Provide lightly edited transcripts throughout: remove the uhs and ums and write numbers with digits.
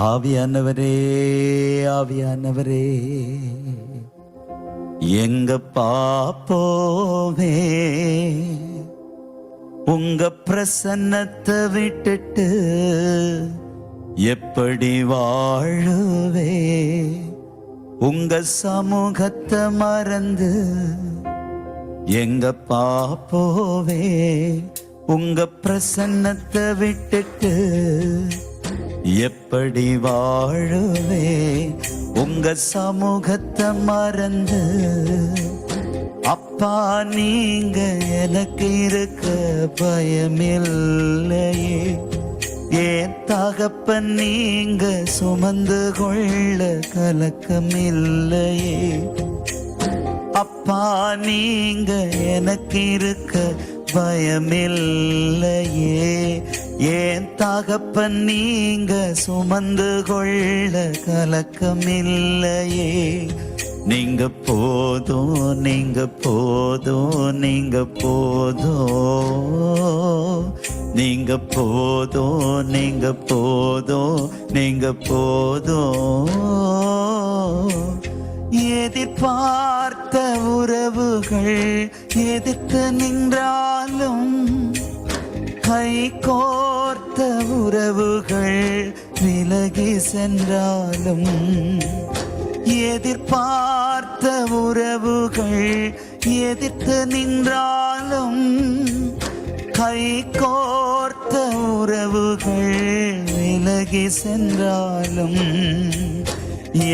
ஆவியானவரே, ஆவியானவரே, எங்க பாப்போவே உங்க பிரசன்னத்தை விட்டுட்டு எப்படி வாழுவே? உங்க சமூகத்தை மறந்து எங்க பாப்போவே உங்க பிரசன்னத்தை விட்டுட்டு எப்படி வாழுவே? உங்க சமூகத்தை மறந்து அப்பா நீங்க எனக்கு இருக்க பயமில்லையே. ஏன் தகப்பன் நீங்க சுமந்து கொள்ள கலக்கமில்லையே. அப்பா நீங்க எனக்கு இருக்க பயமில்லையே. ஏன் தகப்பன் நீங்க சுமந்து கொள்ள கலக்கமில்லையே. நீங்க போதும், நீங்க போதும், நீங்க போதும், நீங்க போதும், நீங்க போதும், நீங்க போதும். எதிர்பார்த்த உறவுகள் எதிர்த்து நின்றாலும், கை கோர்த்த உறவுகள் விலகி சென்றாலும், எதிர்பார்த்த உறவுகள் எதிர்த்து நின்றாலும், கை கோர்த்த உறவுகள் விலகி சென்றாலும்,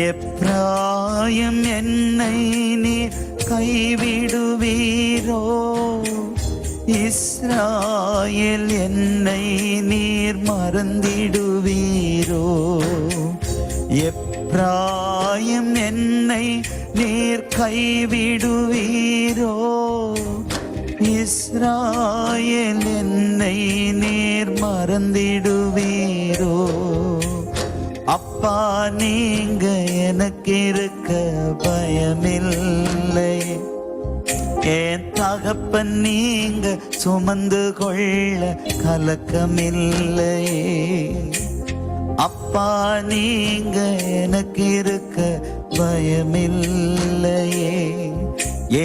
எப்ராயம் என்னை நீர் கைவிடுவீரோ? இஸ்ராயேல் என்னை நீர் மறந்திடுவீரோ? எப்ராயம் என்னை நீர் கைவிடுவீரோ? இஸ்ராயேல் என்னை நீர் மறந்திடுவீரோ? அப்பா நீங்க எனக்கு இருக்க பயமில்லை. என் தகப்பன் நீங்க சுமந்து கொள்ள கலக்கமில்லை. அப்பா நீங்க எனக்கு இருக்க பயமில்லையே.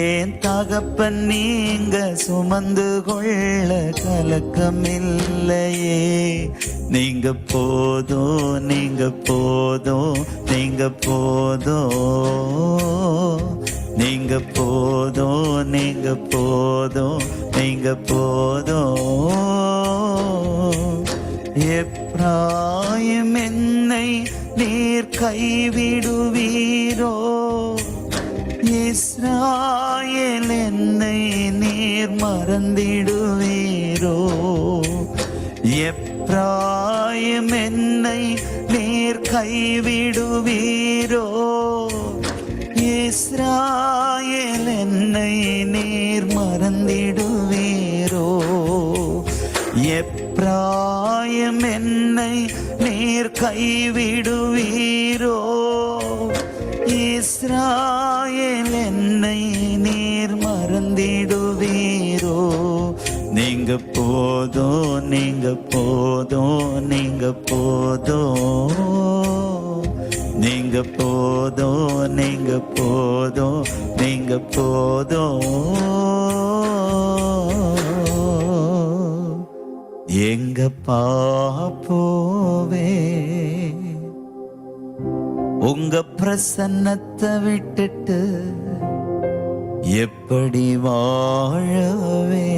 ஏன் தகப்பன் நீங்க சுமந்து கொள்ள கலக்கமில்லையே. நீங்க போதும், நீங்க போதும், நீங்க போதும், நீங்க போதும், நீங்க போதும், நீங்க போதும். எப்ராயம் என்னை நீர் கைவிடுவீரோ? இஸ்ராயேல் என்னை நீர் மறந்திடுவீரோ? எப்ராயம் என்னை நீர் கைவிடுவீரோ? இஸ்ராயேல் என்னை நீர் மறந்திடுவீரோ? எப்ராயம் என்னை நீர் கைவிடுவீரோ? இஸ்ராயேல் என்னை நீர் மறந்திடுவீரோ? நீங்க போதும், நீங்க போதும், நீங்க போதும், நீங்க போதும், நீங்க போதும், நீங்க போதும். எங்க பாப்போவே உங்க பிரசன்னத்தை விட்டுட்டு எப்படி வாழவே?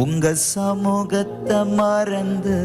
உங்க சமூகத்தை மறந்து